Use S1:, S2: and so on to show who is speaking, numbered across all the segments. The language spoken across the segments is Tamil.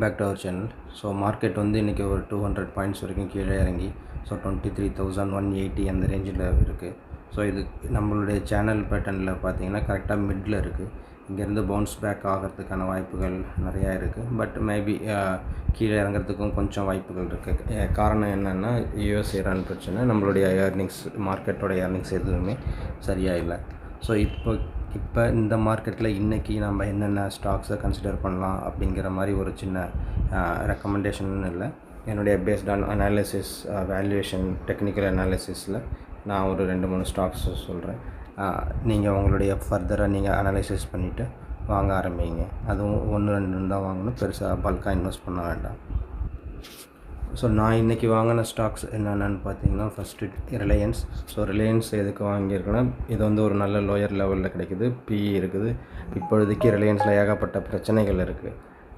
S1: Back to our channel. So market வந்து இன்றைக்கி ஒரு 200 பாயிண்ட்ஸ் வரைக்கும் கீழே இறங்கி ஸோ 23,180 அந்த ரேஞ்சில் இருக்குது. ஸோ இது நம்மளுடைய சேனல் பேட்டர்னில் பார்த்தீங்கன்னா கரெக்டாக மிடில் இருக்குது. இங்கேருந்து பவுன்ஸ் பேக் ஆகிறதுக்கான வாய்ப்புகள் நிறையா இருக்குது. பட் மேபி கீழே இறங்கிறதுக்கும் கொஞ்சம் வாய்ப்புகள் இருக்குது. காரணம் என்னென்னா யூஎஸ் ஈரான் பிரச்சனை, நம்மளுடைய ஏர்னிங்ஸ், மார்க்கெட்டோட ஏர்னிங்ஸ் எதுவுமே சரியாக இல்லை. ஸோ இப்போ இந்த மார்க்கெட்டில் இன்றைக்கி நம்ம என்னென்ன ஸ்டாக்ஸை கன்சிடர் பண்ணலாம் அப்படிங்கிற மாதிரி ஒரு சின்ன ரெக்கமெண்டேஷன் இல்லை. என்னுடைய based on analysis, valuation, technical அனாலிசிஸில் நான் ஒரு 2-3 ஸ்டாக்ஸ் சொல்கிறேன். நீங்கள் உங்களுடைய ஃபர்தராக நீங்கள் அனாலிசிஸ் பண்ணிவிட்டு வாங்க ஆரம்பிங்க. அதுவும் 1-2 தான் வாங்கணும், பெருசாக பல்காக இன்வெஸ்ட் பண்ண வேண்டாம். ஸோ நான் இன்றைக்கி வாங்கின ஸ்டாக்ஸ் என்னென்னு பார்த்தீங்கன்னா, ஃபஸ்ட்டு ரிலையன்ஸ். ஸோ ரிலையன்ஸ் எதுக்கு வாங்கியிருக்குன்னா, இது வந்து ஒரு நல்ல லோயர் லெவலில் கிடைக்குது, பிஇ இருக்குது. இப்பொழுதைக்கு ரிலையன்ஸில் ஏகப்பட்ட பிரச்சனைகள் இருக்குது,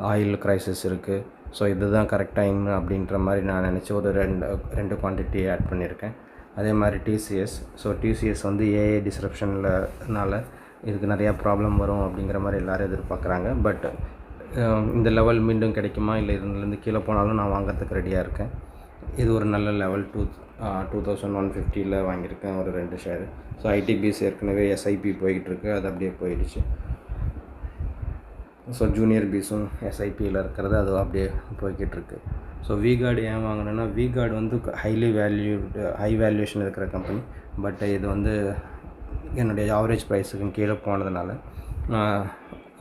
S1: ஆயில் க்ரைசிஸ் இருக்குது. ஸோ இதுதான் கரெக்ட் டைம் அப்படின்ற மாதிரி நான் நினச்சி ஒரு ரெண்டு குவான்டிட்டி ஆட் பண்ணியிருக்கேன். அதே மாதிரி டிசிஎஸ். ஸோ டிசிஎஸ் வந்து ஏஐ டிஸ்ரப்ஷன்லனால இதுக்கு நிறையா ப்ராப்ளம் வரும் அப்படிங்கிற மாதிரி எல்லோரும் எதிர்பார்க்குறாங்க. பட் இந்த லெவல் மீண்டும் கிடைக்குமா, இல்லை இதுலேருந்து கீழே போனாலும் நான் வாங்கிறதுக்கு ரெடியாக இருக்கேன். இது ஒரு நல்ல லெவல் 2150 வாங்கியிருக்கேன் ஒரு 2 ஷேரு. ஸோ ஐடிபிஎஸ் ஏற்கனவே எஸ்ஐபி போய்கிட்டு இருக்குது, அது அப்படியே போயிடுச்சு. ஸோ ஜூனியர் பீஸும் எஸ்ஐபியில் இருக்கிறது அது அப்படியே போய்கிட்டு இருக்குது. ஸோ விகார்டு ஏன் வாங்கினேன்னா, விகார்டு வந்து ஹை வேல்யூவேஷன் இருக்கிற கம்பெனி. பட் இது வந்து என்னுடைய ஆவரேஜ் ப்ரைஸுக்கு கீழே போனதுனால நான்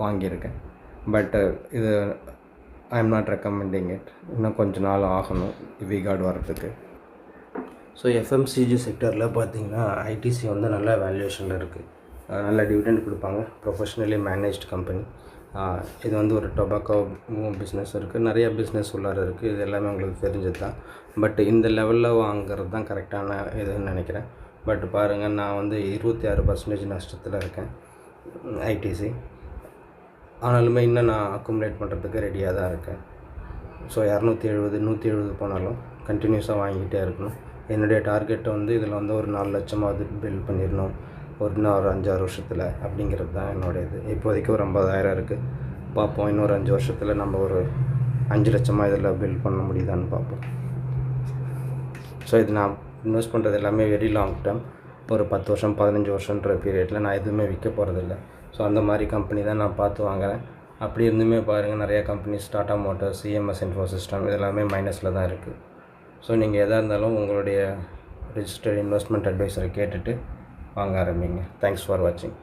S1: வாங்கியிருக்கேன். பட் இது I am not recommending it. இன்னும் கொஞ்சம் நாள் ஆகணும் விகார்டு வரத்துக்கு. ஸோ எஃப்எம்சிஜி செக்டரில் பார்த்திங்கன்னா ஐடிசி வந்து நல்ல வேல்யூவேஷனில் இருக்குது, நல்ல டிவிடெண்ட் கொடுப்பாங்க, ப்ரொஃபஷ்னலி மேனேஜ்டு கம்பெனி. இது வந்து ஒரு டொபாக்கோ பிஸ்னஸ் இருக்குது, நிறைய பிஸ்னஸ் உள்ளார இருக்குது. இது எல்லாமே உங்களுக்கு தெரிஞ்சது தான். பட் இந்த லெவலில் வாங்கிறது தான் கரெக்டான இதுன்னு நினைக்கிறேன். பட் பாருங்கள், நான் வந்து 26% நஷ்டத்தில் இருக்கேன் ஐடிசி. ஆனாலுமே இன்னும் நான் அக்குமுலேட் பண்ணுறதுக்கு ரெடியாக தான் இருக்கேன். ஸோ 270-170 போனாலும் கண்டினியூஸாக வாங்கிக்கிட்டே இருக்கணும். என்னுடைய டார்கெட்டை வந்து இதில் வந்து ஒரு 4 லட்சமாவது பில்ட் பண்ணிடணும் இன்னும் ஒரு 5-6 வருஷத்தில் அப்படிங்கிறது தான் என்னுடையது. இப்போதைக்கு ஒரு 50,000 இருக்குது. பார்ப்போம், இன்னொரு 5 வருஷத்தில் நம்ம ஒரு 5 லட்சமாக இதில் பில்ட் பண்ண முடியுதான்னு பார்ப்போம். ஸோ இது நான் இன்வெஸ்ட் பண்ணுறது எல்லாமே வெரி லாங் டேர்ம், ஒரு 10 வருஷம் 15 வருஷன்ற பீரியடில் நான் எதுவுமே விற்க போகிறதில்ல. ஸோ அந்த மாதிரி கம்பெனி தான் நான் பார்த்து வாங்குகிறேன். அப்படி இருந்துமே பாருங்கள், நிறையா கம்பெனிஸ், டாடா மோட்டார்ஸ், சிஎம்எஸ் இன்ஃபோசிஸ்டம், இதெல்லாமே மைனஸில் தான் இருக்குது. ஸோ நீங்கள் எதாக இருந்தாலும் உங்களுடைய ரிஜிஸ்டர்ட் இன்வெஸ்ட்மெண்ட் அட்வைஸரை கேட்டுட்டு வாங்க ஆரம்பிங்க. தேங்க்ஸ் ஃபார் வாட்சிங்.